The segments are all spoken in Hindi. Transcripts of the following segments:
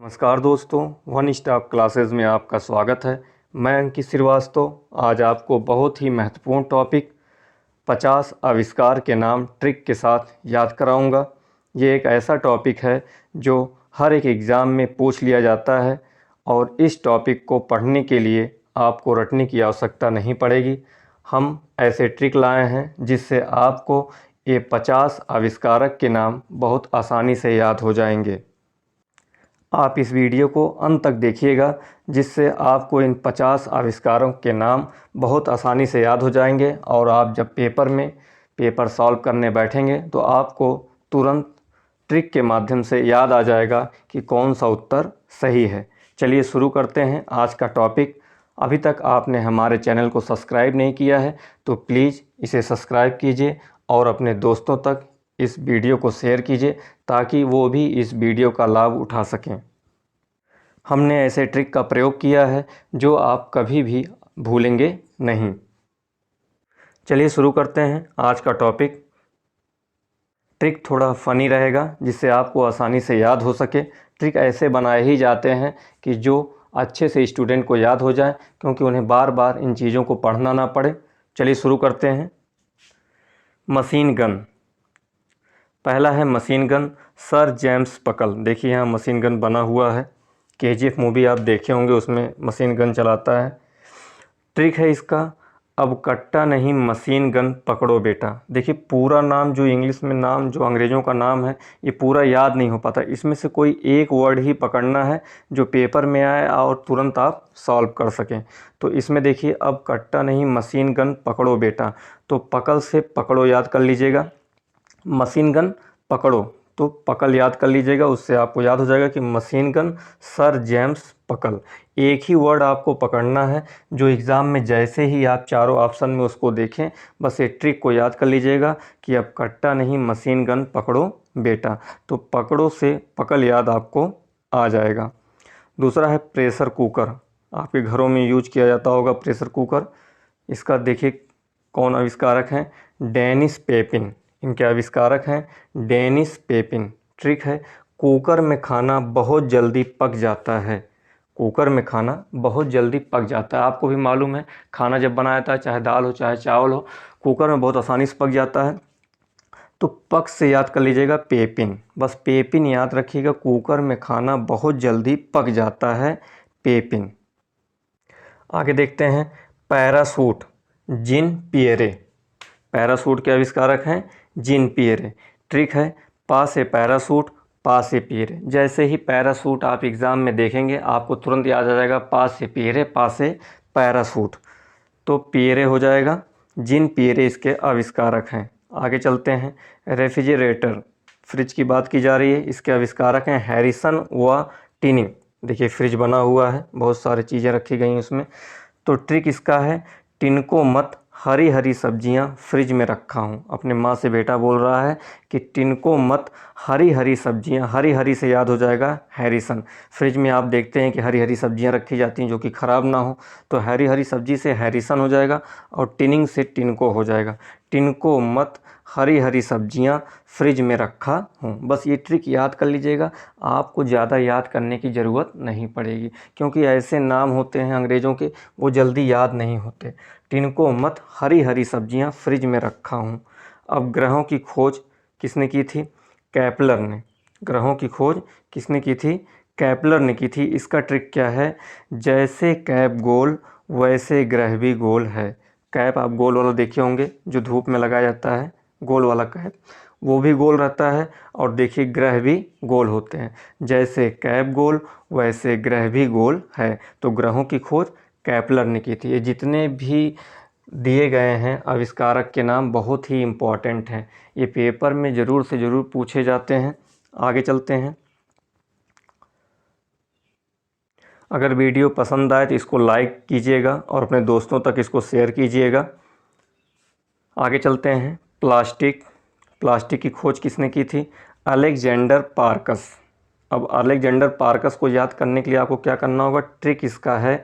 नमस्कार दोस्तों, वन स्टॉप क्लासेस में आपका स्वागत है। मैं अंकित श्रीवास्तव आज आपको बहुत ही महत्वपूर्ण टॉपिक 50 आविष्कार के नाम ट्रिक के साथ याद कराऊंगा। ये एक ऐसा टॉपिक है जो हर एक एग्ज़ाम में पूछ लिया जाता है और इस टॉपिक को पढ़ने के लिए आपको रटने की आवश्यकता नहीं पड़ेगी। हम ऐसे ट्रिक लाए हैं जिससे आपको ये 50 आविष्कारक के नाम बहुत आसानी से याद हो जाएंगे। आप इस वीडियो को अंत तक देखिएगा जिससे आपको इन 50 आविष्कारों के नाम बहुत आसानी से याद हो जाएंगे और आप जब पेपर सॉल्व करने बैठेंगे तो आपको तुरंत ट्रिक के माध्यम से याद आ जाएगा कि कौन सा उत्तर सही है। चलिए शुरू करते हैं आज का टॉपिक। अभी तक आपने हमारे चैनल को सब्सक्राइब नहीं किया है तो प्लीज़ इसे सब्सक्राइब कीजिए और अपने दोस्तों तक इस वीडियो को शेयर कीजिए ताकि वो भी इस वीडियो का लाभ उठा सकें। हमने ऐसे ट्रिक का प्रयोग किया है जो आप कभी भी भूलेंगे नहीं। चलिए शुरू करते हैं आज का टॉपिक। ट्रिक थोड़ा फ़नी रहेगा जिससे आपको आसानी से याद हो सके। ट्रिक ऐसे बनाए ही जाते हैं कि जो अच्छे से स्टूडेंट को याद हो जाए, क्योंकि उन्हें बार बार इन चीज़ों को पढ़ना ना पड़े। चलिए शुरू करते हैं। Machine gun. पहला है मशीन गन सर जेम्स पकल। देखिए यहाँ मशीन गन बना हुआ है। KGF मूवी आप देखे होंगे, उसमें मशीन गन चलाता है। ट्रिक है इसका, अब कट्टा नहीं मशीन गन पकड़ो बेटा। देखिए पूरा नाम जो इंग्लिश में नाम जो अंग्रेज़ों का नाम है ये पूरा याद नहीं हो पाता। इसमें से कोई एक वर्ड ही पकड़ना है जो पेपर में आए और तुरंत आप सॉल्व कर सकें। तो इसमें देखिए अब कट्टा नहीं मशीन गन पकड़ो बेटा, तो पकल से पकड़ो याद कर लीजिएगा। मशीन गन पकड़ो तो पकल याद कर लीजिएगा, उससे आपको याद हो जाएगा कि मशीन गन सर जेम्स पकल। एक ही वर्ड आपको पकड़ना है जो एग्ज़ाम में जैसे ही आप चारों ऑप्शन में उसको देखें, बस ये ट्रिक को याद कर लीजिएगा कि अब कट्टा नहीं मशीन गन पकड़ो बेटा। तो पकड़ो से पकल याद आपको आ जाएगा। दूसरा है प्रेशर कुकर। आपके घरों में यूज किया जाता होगा प्रेशर कुकर। इसका देखिए कौन आविष्कारक हैं, डेनिस पेपिन। इनके आविष्कारक हैं डेनिस पेपिन। ट्रिक है कुकर में खाना बहुत जल्दी पक जाता है। कुकर में खाना बहुत जल्दी पक जाता है। आपको भी मालूम है खाना जब बनाया जाता है, चाहे दाल हो चाहे चावल हो, कुकर में बहुत आसानी से पक जाता है। तो पक से याद कर लीजिएगा पेपिन, बस पेपिन याद रखिएगा। कुकर में खाना बहुत जल्दी पक जाता है, पेपिन। आगे देखते हैं पैरासूट, जीन पियरे। पैरासूट के आविष्कारक हैं जीन पियरे। ट्रिक है पा से पैरासूट पा से पियरे। जैसे ही पैरासूट आप एग्ज़ाम में देखेंगे आपको तुरंत याद आ जाएगा पा से पियरे पा से पैरासूट, तो पियरे हो जाएगा। जीन पियरे इसके आविष्कारक हैं। आगे चलते हैं रेफ्रिजरेटर। फ्रिज की बात की जा रही है, इसके आविष्कारक हैं हैरिसन व टिनिंग। देखिए फ्रिज बना हुआ है, बहुत सारी चीज़ें रखी गई उसमें। तो ट्रिक इसका है टिनको मत हरी हरी सब्जियां फ्रिज में रखा हूँ। अपने माँ से बेटा बोल रहा है कि टिनको मत हरी हरी सब्जियां, हरी हरी से याद हो जाएगा हैरिसन। फ्रिज में आप देखते हैं कि हरी हरी सब्जियां रखी जाती हैं जो कि ख़राब ना हो, तो हरी हरी सब्जी से हैरिसन हो जाएगा और टिनिंग से टिनको हो जाएगा। टिनको मत हरी हरी सब्जियां फ्रिज में रखा हूँ। बस ये ट्रिक याद कर लीजिएगा, आपको ज़्यादा याद करने की ज़रूरत नहीं पड़ेगी, क्योंकि ऐसे नाम होते हैं अंग्रेज़ों के वो जल्दी याद नहीं होते। टिनको मत हरी हरी सब्जियां फ्रिज में रखा हूँ। अब ग्रहों की खोज किसने की थी, कैपलर ने। ग्रहों की खोज किसने की थी, कैपलर ने की थी। इसका ट्रिक क्या है, जैसे कैप गोल वैसे ग्रह भी गोल है। कैप आप गोल वाला देखे होंगे जो धूप में लगाया जाता है, गोल वाला कैप, वो भी गोल रहता है। और देखिए ग्रह भी गोल होते हैं, जैसे कैप गोल वैसे ग्रह भी गोल है। तो ग्रहों की खोज कैपलर ने की थी। ये जितने भी दिए गए हैं आविष्कारक के नाम बहुत ही इम्पॉर्टेंट हैं, ये पेपर में ज़रूर से ज़रूर पूछे जाते हैं। आगे चलते हैं। अगर वीडियो पसंद आए तो इसको लाइक कीजिएगा और अपने दोस्तों तक इसको शेयर कीजिएगा। आगे चलते हैं प्लास्टिक। प्लास्टिक की खोज किसने की थी, अलेक्जेंडर पार्कस। अब अलेक्जेंडर पार्कस को याद करने के लिए आपको क्या करना होगा, ट्रिक इसका है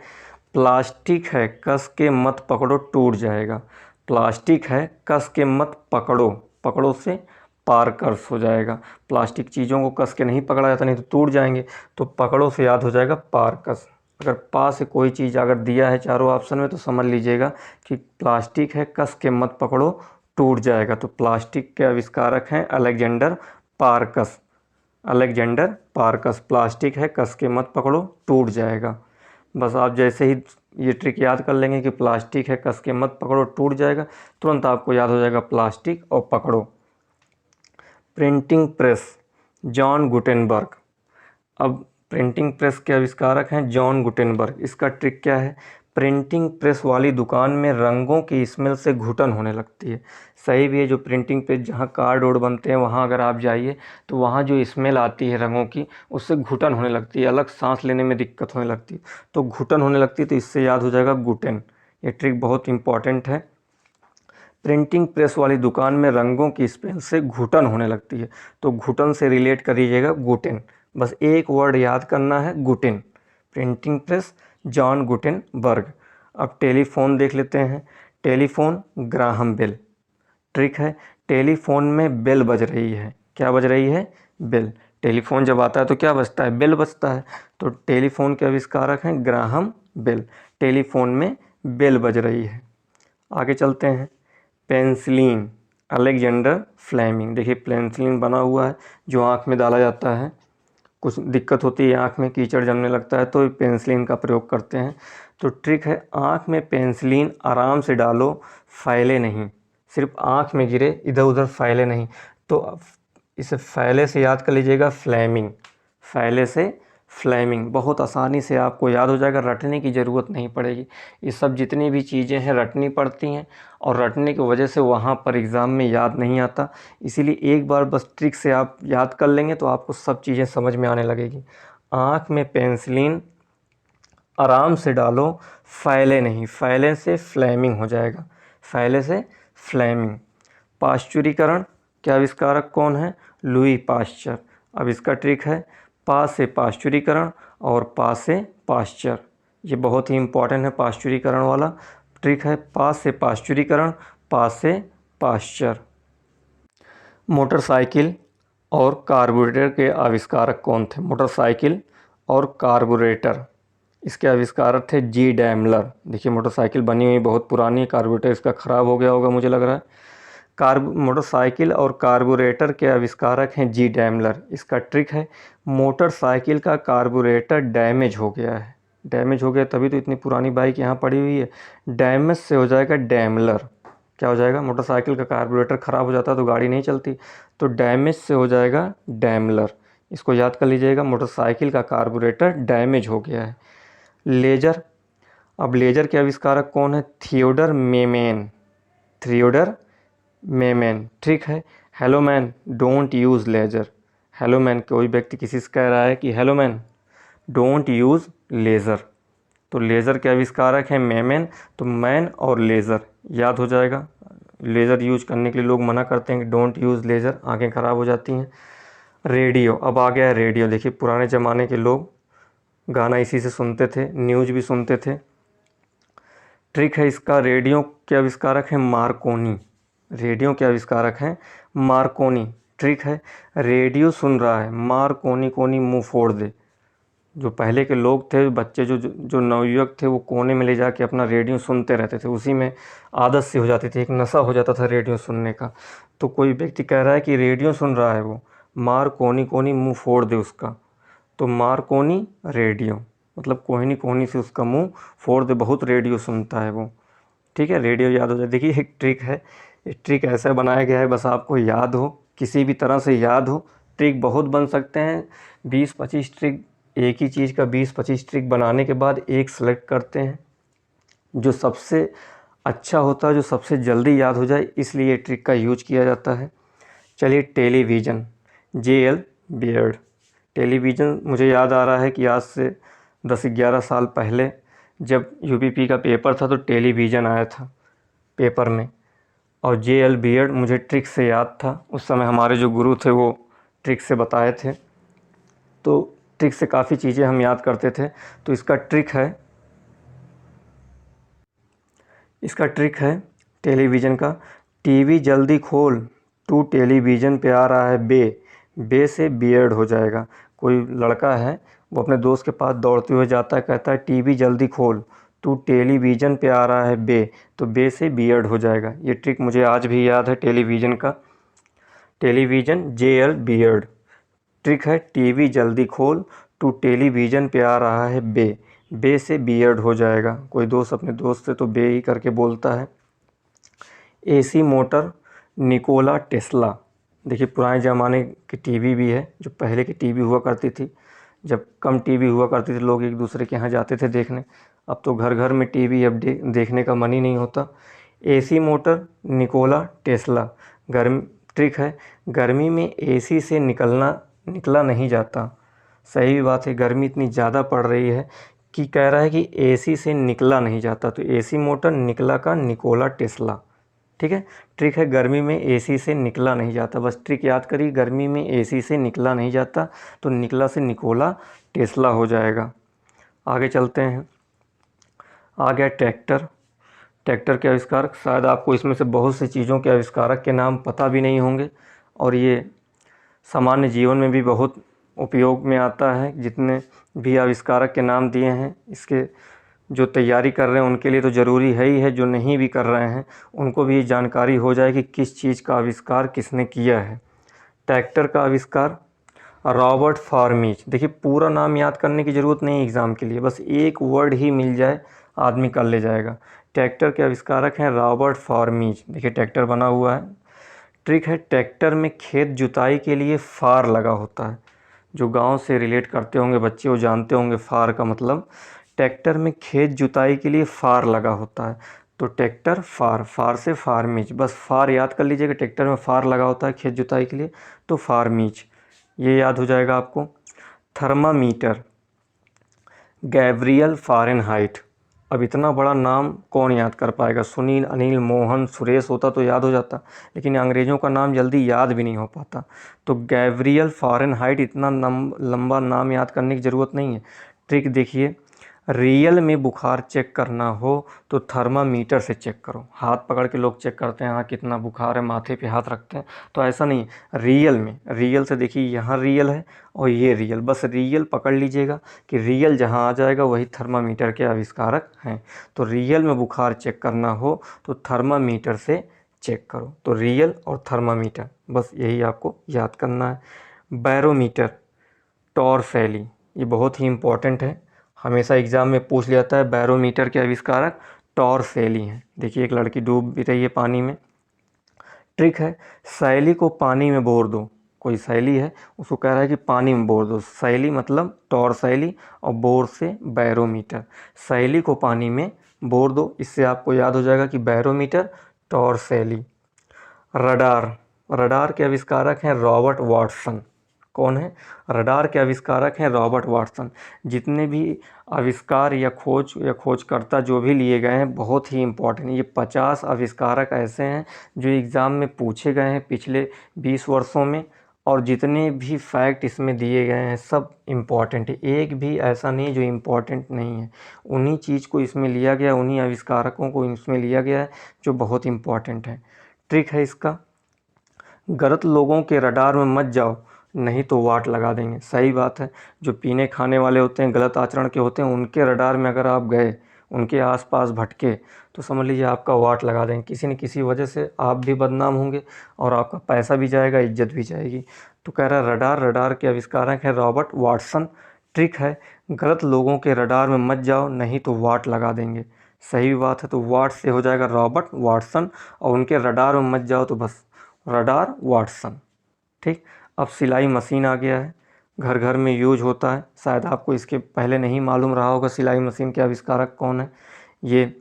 प्लास्टिक है कस के मत पकड़ो टूट जाएगा। प्लास्टिक है कस के मत पकड़ो, पकड़ो से पार्कर्स हो जाएगा। प्लास्टिक चीज़ों को कस के नहीं पकड़ा जाता, नहीं तो टूट जाएंगे, तो पकड़ो से याद हो जाएगा पार्कस। अगर पा से कोई चीज़ अगर दिया है चारों ऑप्शन में तो समझ लीजिएगा कि प्लास्टिक है, कस के मत पकड़ो टूट जाएगा। तो प्लास्टिक के आविष्कारक हैं Alexander parks. Alexander parks. Plastic है, कस के मत पकड़ो टूट जाएगा। बस आप जैसे ही ये ट्रिक याद कर लेंगे कि प्लास्टिक है, कस के मत पकड़ो टूट जाएगा, तुरंत आपको याद हो जाएगा प्लास्टिक और पकड़ो। Printing press, John Gutenberg. अब प्रिंटिंग प्रेस के आविष्कारक हैं जॉन गुटेनबर्ग। इसका ट्रिक क्या है? प्रिंटिंग प्रेस वाली दुकान में रंगों की स्मेल से घुटन होने लगती है। सही भी है, जो प्रिंटिंग प्रेस जहाँ कार्ड वोर्ड बनते हैं वहाँ अगर आप जाइए तो वहाँ जो स्मेल आती है रंगों की, उससे घुटन होने लगती है, अलग सांस लेने में दिक्कत होने लगती है। तो घुटन होने लगती है तो इससे याद हो जाएगा गुटेन। ये ट्रिक बहुत इंपॉर्टेंट है। प्रिंटिंग प्रेस वाली दुकान में रंगों की स्मेल से घुटन होने लगती है, तो घुटन से रिलेट करिएगा गुटेन। बस एक वर्ड याद करना है, Guten. Printing press, John Gutenberg. अब टेलीफोन देख लेते हैं। Telephone, Graham Bell. ट्रिक है, टेलीफोन में बेल बज रही है। क्या बज रही है? बेल। टेलीफोन जब आता है तो क्या बजता है? बेल बजता है। तो टेलीफोन के आविष्कारक हैं ग्राहम बेल। टेलीफोन में बेल बज रही है। आगे चलते हैं। Penicillin, Alexander Fleming. देखिए पेंसिलिन बना हुआ है जो आँख में डाला जाता है, कुछ दिक्कत होती है आँख में, कीचड़ जमने लगता है तो पेंसिलिन का प्रयोग करते हैं। तो ट्रिक है, आँख में पेंसिलिन आराम से डालो, फैले नहीं। सिर्फ आँख में गिरे, इधर उधर फैले नहीं। तो इसे फैले से याद कर लीजिएगा, फ्लेमिंग। फैले से फ्लेमिंग। बहुत आसानी से आपको याद हो जाएगा, रटने की ज़रूरत नहीं पड़ेगी। ये सब जितनी भी चीज़ें हैं रटनी पड़ती हैं, और रटने की वजह से वहाँ पर एग्ज़ाम में याद नहीं आता। इसीलिए एक बार बस ट्रिक से आप याद कर लेंगे तो आपको सब चीज़ें समझ में आने लगेगी। आँख में पेंसिलिन आराम से डालो, फैले नहीं। फैले से फ्लेमिंग हो जाएगा। फैले से फ्लेमिंग। पाश्चुरीकरण के आविष्कारक कौन है? Louis Pasteur. अब इसका ट्रिक है, पा से पाश्चुरीकरण और पा से पाश्चर। ये बहुत ही इम्पॉर्टेंट है, पाश्चुरीकरण वाला ट्रिक है। पा से पाश्चुरीकरण, पा से पाश्चर। मोटरसाइकिल और कार्बोरेटर के आविष्कारक कौन थे? मोटरसाइकिल और कार्बोरेटर, इसके आविष्कारक थे जी डैमलर। देखिए मोटरसाइकिल बनी हुई बहुत पुरानी है, कार्बोरेटर इसका ख़राब हो गया होगा मुझे लग रहा है। मोटरसाइकिल और कार्बोरेटर के आविष्कारक हैं जी डैमलर। इसका ट्रिक है, मोटरसाइकिल का कार्बोरेटर डैमेज हो गया है। डैमेज हो गया तभी तो इतनी पुरानी बाइक यहाँ पड़ी हुई है। डैमेज से हो जाएगा डैमलर। क्या हो जाएगा? मोटरसाइकिल का कार्बोरेटर ख़राब हो जाता तो गाड़ी नहीं चलती, तो डैमेज से हो जाएगा डैमलर। इसको याद कर लीजिएगा, मोटरसाइकिल का कार्बोरेटर डैमेज हो गया है। लेजर। अब लेजर के आविष्कारक कौन है? थियोडर मेमेन। थियोडर मेमेन। ट्रिक है, hello man don't use laser. Hello man, कोई व्यक्ति किसी से कह रहा है कि hello man don't use laser, तो लेज़र के आविष्कारक हैं मेमेन। तो मैन और लेज़र याद हो जाएगा। लेज़र यूज करने के लिए लोग मना करते हैं कि डोंट यूज़ लेज़र, आंखें ख़राब हो जाती हैं। रेडियो, अब आ गया है रेडियो। देखिए पुराने ज़माने के लोग गाना इसी से सुनते थे, न्यूज़ भी सुनते थे। ट्रिक है इसका, रेडियो के आविष्कारक हैं मार्कोनी। रेडियो के आविष्कारक हैं मार्कोनी। ट्रिक है, रेडियो सुन रहा है, मार्कोनी कोनी मुंह फोड़ दे। जो पहले के लोग थे, बच्चे जो नवयुवक थे, वो कोने में ले जाके अपना रेडियो सुनते रहते थे, उसी में आदत सी हो जाती थी, एक नशा हो जाता था रेडियो सुनने का। तो कोई व्यक्ति कह रहा है कि रेडियो सुन रहा है वो, मार कोनी कोनी मुंह फोड़ दे उसका। तो मार कोनी रेडियो, मतलब कोहनी कोहनी से उसका मुंह फोड़ दे, बहुत रेडियो सुनता है वो। ठीक है, रेडियो याद हो जाए। देखिए एक ट्रिक है, ये ट्रिक ऐसा बनाया गया है बस आपको याद हो, किसी भी तरह से याद हो। ट्रिक बहुत बन सकते हैं, 20-25 ट्रिक, एक ही चीज़ का 20-25 ट्रिक बनाने के बाद एक सेलेक्ट करते हैं जो सबसे अच्छा होता है, जो सबसे जल्दी याद हो जाए, इसलिए ये ट्रिक का यूज किया जाता है। चलिए टेलीविज़न, जे.एल. बियर्ड। टेलीविज़न मुझे याद आ रहा है कि आज से 10-11 साल पहले जब यूपीपी का पेपर था तो टेलीविज़न आया था पेपर में, और जे.एल. बियर्ड मुझे ट्रिक से याद था। उस समय हमारे जो गुरु थे वो ट्रिक से बताए थे, तो ट्रिक से काफ़ी चीज़ें हम याद करते थे। तो इसका ट्रिक है टेलीविज़न का, टीवी जल्दी खोल टू टेलीविज़न पे आ रहा है बे, बे से बियर्ड हो जाएगा। कोई लड़का है वो अपने दोस्त के पास दौड़ते हुए जाता है, कहता है टीवी जल्दी खोल, टू टेलीविज़न पे आ रहा है बे, तो बे से बियर्ड हो जाएगा। ये ट्रिक मुझे आज भी याद है टेलीविज़न का, टेलीविज़न JL बियर्ड। ट्रिक है टीवी जल्दी खोल, टू टेलीविज़न पे आ रहा है बे, बे से बियर्ड हो जाएगा। कोई दोस्त अपने दोस्त से तो बे ही करके बोलता है। AC motor Nikola Tesla. देखिए पुराने ज़माने की टीवी भी है, जो पहले की टीवी हुआ करती थी, जब कम टीवी हुआ करती थी लोग एक दूसरे के यहाँ जाते थे देखने। अब तो घर घर में टीवी, अब देखने का मन ही नहीं होता। AC motor Nikola Tesla. गर्म ट्रिक है गर्मी में AC से निकला नहीं जाता। सही बात है, गर्मी इतनी ज़्यादा पड़ रही है कि कह रहा है कि AC से निकला नहीं जाता, तो AC मोटर निकला का निकोला टेस्ला। ठीक है, ट्रिक है गर्मी में AC से निकला नहीं जाता। बस ट्रिक याद करिए, गर्मी में AC से निकला नहीं जाता, तो निकला से निकोला टेस्ला हो जाएगा। आगे चलते हैं। आ गया ट्रैक्टर। ट्रैक्टर के आविष्कारक, शायद आपको इसमें से बहुत सी चीज़ों के आविष्कारक के नाम पता भी नहीं होंगे, और ये सामान्य जीवन में भी बहुत उपयोग में आता है। जितने भी आविष्कारक के नाम दिए हैं, इसके जो तैयारी कर रहे हैं उनके लिए तो ज़रूरी है ही है, जो नहीं भी कर रहे हैं उनको भी जानकारी हो जाए कि किस चीज़ का आविष्कार किसने किया है। ट्रैक्टर का आविष्कार रॉबर्ट फॉर्मीज। देखिए पूरा नाम याद करने की ज़रूरत नहीं एग्ज़ाम के लिए, बस एक वर्ड ही मिल जाए आदमी कर ले जाएगा। ट्रैक्टर के आविष्कारक हैं रॉबर्ट फॉर्मीज। देखिए ट्रैक्टर बना हुआ है। ट्रिक है ट्रैक्टर में खेत जुताई के लिए फार लगा होता है। जो गांव से रिलेट करते होंगे बच्चे वो जानते होंगे फार का मतलब। ट्रैक्टर में खेत जुताई के लिए फार लगा होता है, तो ट्रैक्टर फार, फार से फार्मीज। बस फार याद कर लीजिएगा, ट्रैक्टर में फार लगा होता है खेत जुताई के लिए, तो फार्मीज, ये याद हो जाएगा आपको। Thermometer Gabriel Fahrenheit. अब इतना बड़ा नाम कौन याद कर पाएगा? सुनील, अनिल, मोहन, सुरेश होता तो याद हो जाता, लेकिन अंग्रेज़ों का नाम जल्दी याद भी नहीं हो पाता। तो गैब्रियल फ़ारेनहाइट, इतना लंबा नाम याद करने की ज़रूरत नहीं है। ट्रिक देखिए, रियल में बुखार चेक करना हो तो थर्मामीटर से चेक करो। हाथ पकड़ के लोग चेक करते हैं, हाँ कितना बुखार है, माथे पे हाथ रखते हैं, तो ऐसा नहीं। रियल में, रियल से देखिए, यहाँ रियल है और ये रियल, बस रियल पकड़ लीजिएगा कि रियल जहाँ आ जाएगा वही थर्मामीटर के आविष्कारक हैं। तो रियल में बुखार चेक करना हो तो थर्मामीटर से चेक करो। तो रियल और थर्मामीटर, बस यही आपको याद करना है। बैरोमीटर टॉरसैली, ये बहुत ही इम्पॉर्टेंट है, हमेशा एग्ज़ाम में पूछ लिया जाता है। बैरोमीटर के आविष्कारक टॉरसैली हैं। देखिए एक लड़की डूब भी रही है पानी में। ट्रिक है सैली को पानी में बोर दो। कोई सैली है, उसको कह रहा है कि पानी में बोर दो। सैली मतलब टॉरसैली, और बोर से बैरोमीटर। सैली को पानी में बोर दो, इससे आपको याद हो जाएगा कि बैरोमीटर, टॉरसैली। रडार, रडार के आविष्कारक हैं रॉबर्ट वाटसन। कौन है? रडार के आविष्कारक हैं रॉबर्ट वाटसन। जितने भी आविष्कार या खोजकर्ता जो भी लिए गए हैं बहुत ही इम्पोर्टेंट। ये 50 आविष्कारक ऐसे हैं जो एग्ज़ाम में पूछे गए हैं पिछले 20 वर्षों में, और जितने भी फैक्ट इसमें दिए गए हैं सब इम्पॉर्टेंट है। एक भी ऐसा नहीं जो इम्पॉर्टेंट नहीं है। उन्हीं चीज़ को इसमें लिया गया, उन्हीं आविष्कारकों को इसमें लिया गया है जो बहुत इम्पॉर्टेंट है। ट्रिक है इसका, गलत लोगों के रडार में मत जाओ, नहीं तो वाट लगा देंगे। सही बात है, जो पीने खाने वाले होते हैं, गलत आचरण के होते हैं, उनके रडार में अगर आप गए, उनके आसपास भटके, तो समझ लीजिए आपका वाट लगा देंगे। किसी न किसी वजह से आप भी बदनाम होंगे और आपका पैसा भी जाएगा, इज्जत भी जाएगी। तो कह रहा है रडार, रडार के आविष्कारक है रॉबर्ट वाटसन। ट्रिक है गलत लोगों के रडार में मत जाओ, नहीं तो वाट लगा देंगे। सही बात है, तो वाट से हो जाएगा रॉबर्ट वाटसन, और उनके रडार में मत जाओ तो बस रडार वाटसन। ठीक, अब सिलाई मशीन आ गया है, घर घर में यूज होता है। शायद आपको इसके पहले नहीं मालूम रहा होगा सिलाई मशीन के आविष्कारक कौन है। ये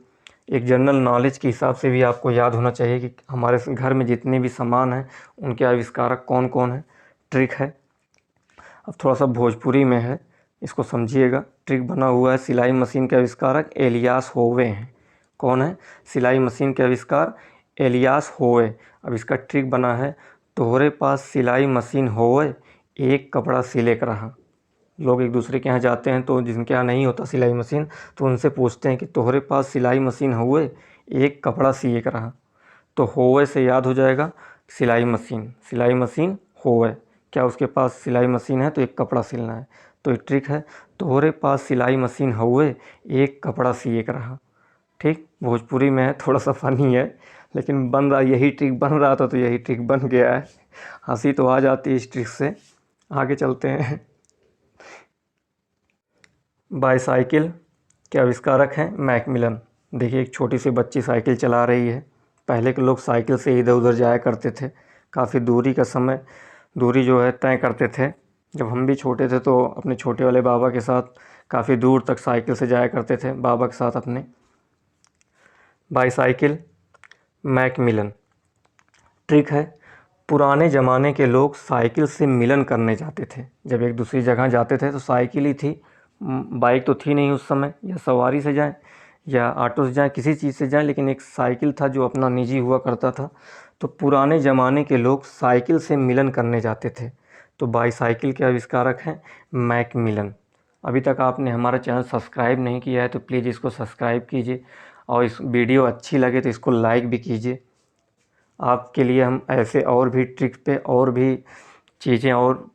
एक जनरल नॉलेज के हिसाब से भी आपको याद होना चाहिए कि हमारे घर में जितने भी सामान हैं उनके आविष्कारक कौन कौन है। ट्रिक है, अब थोड़ा सा भोजपुरी में है, इसको समझिएगा। ट्रिक बना हुआ है, सिलाई मशीन के आविष्कारक एलियास होवे हैं। कौन है? सिलाई मशीन के आविष्कार एलियास होवे। अब इसका ट्रिक बना है, तोहरे पास सिलाई मशीन होवे, एक कपड़ा सिले के रहा। लोग एक दूसरे के यहाँ जाते हैं तो जिनके यहाँ नहीं होता सिलाई मशीन, तो उनसे पूछते हैं कि तोहरे पास सिलाई मशीन हुए, एक कपड़ा सिए के रहा। तो होवे से याद हो जाएगा सिलाई मशीन, सिलाई मशीन होवे, क्या उसके पास सिलाई मशीन है तो एक कपड़ा सिलना है, तो एक ट्रिक है, तोहरे पास सिलाई मशीन हुए एक कपड़ा सिए के रहा। ठीक, भोजपुरी में है, थोड़ा सा फनी है, लेकिन बन रहा, यही ट्रिक बन रहा था तो यही ट्रिक बन गया है। हंसी तो आ जाती है इस ट्रिक से। आगे चलते हैं। बाईसाइकिल के आविष्कारक हैं मैकमिलन। देखिए, एक छोटी सी बच्ची साइकिल चला रही है। पहले के लोग साइकिल से इधर उधर जाया करते थे, काफ़ी दूरी जो है तय करते थे। जब हम भी छोटे थे तो अपने छोटे वाले बाबा के साथ काफ़ी दूर तक साइकिल से जाया करते थे, बाबा के साथ अपने। Bicycle, Macmillan. ट्रिक है, पुराने ज़माने के लोग साइकिल से मिलन करने जाते थे। जब एक दूसरी जगह जाते थे तो साइकिल ही थी, बाइक तो थी नहीं उस समय, या सवारी से जाएं या ऑटो से जाएं, किसी चीज़ से जाएं, लेकिन एक साइकिल था जो अपना निजी हुआ करता था। तो पुराने ज़माने के लोग साइकिल से मिलन करने जाते थे। तो बाईसाइकिल के आविष्कारक हैं मैकमिलन। अभी तक आपने हमारा चैनल सब्सक्राइब नहीं किया है तो प्लीज़ इसको सब्सक्राइब कीजिए, और इस वीडियो अच्छी लगे तो इसको लाइक भी कीजिए। आपके लिए हम ऐसे और भी ट्रिक पे और भी चीज़ें और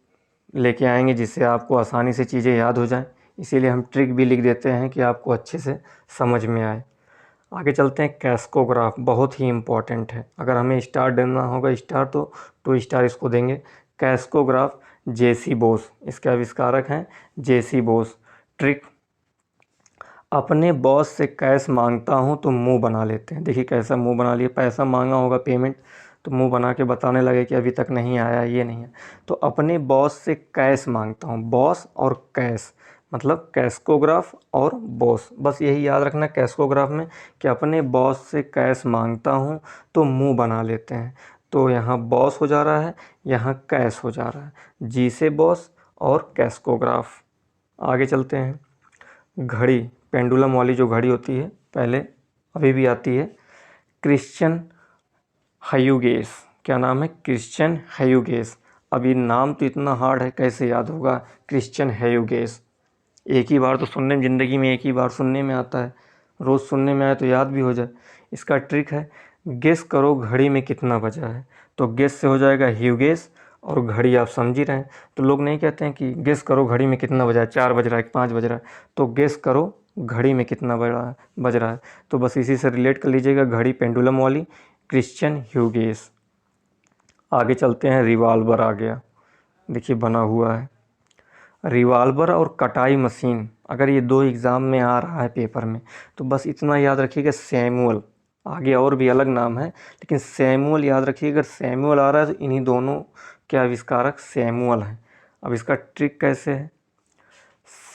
लेके आएंगे जिससे आपको आसानी से चीज़ें याद हो जाएं। इसीलिए हम ट्रिक भी लिख देते हैं कि आपको अच्छे से समझ में आए। आगे चलते हैं। कैस्कोग्राफ बहुत ही इम्पॉर्टेंट है। अगर हमें स्टार देना होगा, स्टार तो 2 स्टार इसको देंगे। कैस्कोग्राफ जेसी बोस, इसके आविष्कारक हैं जेसी बोस। ट्रिक, अपने बॉस से कैश मांगता हूँ तो मुंह बना लेते हैं। देखिए कैसा मुंह बना लिया, पैसा मांगा होगा पेमेंट, तो मुंह बना के बताने लगे कि अभी तक नहीं आया, ये नहीं है। तो अपने बॉस से कैश मांगता हूँ, बॉस और कैश मतलब कैस्कोग्राफ और बॉस, बस यही याद रखना कैस्कोग्राफ में कि अपने बॉस से कैश मांगता हूँ तो मुंह बना लेते हैं। तो यहाँ बॉस हो जा रहा है, यहाँ कैश हो जा रहा है, जी से बॉस और कैस्कोग्राफ। आगे चलते हैं। घड़ी, पेंडुलम वाली जो घड़ी होती है, पहले अभी भी आती है। क्रिश्चियन ह्यूगेस, क्या नाम है? क्रिश्चियन ह्यूगेस। अभी नाम तो इतना हार्ड है, कैसे याद होगा? क्रिश्चियन ह्यूगेस, एक ही बार तो सुनने में, ज़िंदगी में एक ही बार सुनने में आता है, रोज़ सुनने में आए तो याद भी हो जाए। इसका ट्रिक है, गेस करो घड़ी में कितना बजा है। तो गेस से हो जाएगा ह्यूगेस, और घड़ी आप समझ ही रहे हैं। तो लोग नहीं कहते हैं कि गेस करो घड़ी में कितना बजा है, 4 बज रहा है, 5 बज रहा है, तो गेस करो घड़ी में कितना बज रहा है। तो बस इसी से रिलेट कर लीजिएगा, घड़ी पेंडुलम वाली, क्रिश्चियन ह्यूगेस। आगे चलते हैं। रिवाल्वर आ गया, देखिए बना हुआ है। रिवाल्वर और कटाई मशीन, अगर ये 2 एग्ज़ाम में आ रहा है पेपर में, तो बस इतना याद रखिएगा, सैमुअल। आगे और भी अलग नाम है, लेकिन सैमुअल याद रखिए। अगर सैमुअल आ रहा है तो इन्हीं दोनों के आविष्कारक सैमुअल हैं। अब इसका ट्रिक कैसे है?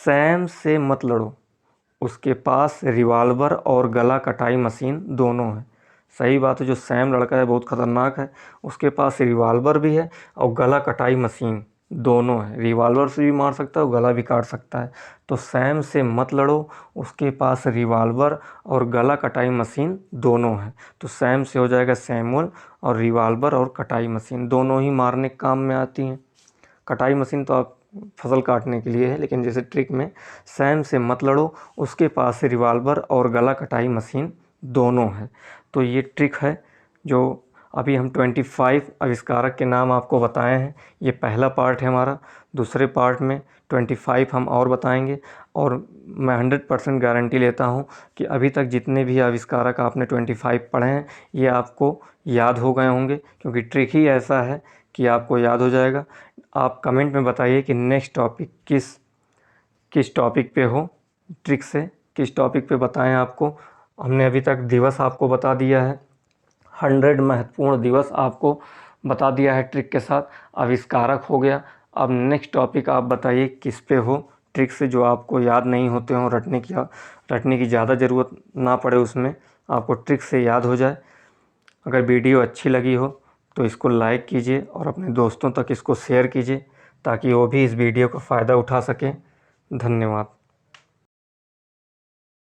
सैम से मत लड़ो, उसके पास रिवाल्वर और गला कटाई मशीन दोनों है। सही बात है, जो सैम लड़का है बहुत ख़तरनाक है, उसके पास रिवाल्वर भी है और गला कटाई मशीन दोनों है। रिवाल्वर से भी मार सकता है और गला भी काट सकता है। तो सैम से मत लड़ो, उसके पास रिवाल्वर और गला कटाई मशीन दोनों है। तो सैम से हो जाएगा सैमुअल, और रिवाल्वर और कटाई मशीन दोनों ही मारने के काम में आती हैं। कटाई मशीन तो आप फसल काटने के लिए है, लेकिन जैसे ट्रिक में सैम से मत लड़ो, उसके पास रिवाल्वर और गला कटाई मशीन दोनों है। तो ये ट्रिक है जो अभी हम 25 आविष्कारक के नाम आपको बताए हैं। ये पहला पार्ट है हमारा। दूसरे पार्ट में 25 हम और बताएंगे, और मैं 100% गारंटी लेता हूँ कि अभी तक जितने भी आविष्कारक आपने 25 पढ़े हैं ये आपको याद हो गए होंगे, क्योंकि ट्रिक ही ऐसा है कि आपको याद हो जाएगा। आप कमेंट में बताइए कि नेक्स्ट टॉपिक किस टॉपिक पे हो, ट्रिक से किस टॉपिक पे बताएं आपको। हमने अभी तक दिवस आपको बता दिया है, 100 महत्वपूर्ण दिवस आपको बता दिया है ट्रिक के साथ। आविष्कारक हो गया। अब नेक्स्ट टॉपिक आप बताइए किस पे हो, ट्रिक से जो आपको याद नहीं होते हों, रटने की ज़्यादा ज़रूरत ना पड़े, उसमें आपको ट्रिक से याद हो जाए। अगर वीडियो अच्छी लगी हो तो इसको लाइक कीजिए और अपने दोस्तों तक इसको शेयर कीजिए, ताकि वो भी इस वीडियो का फ़ायदा उठा सकें। धन्यवाद।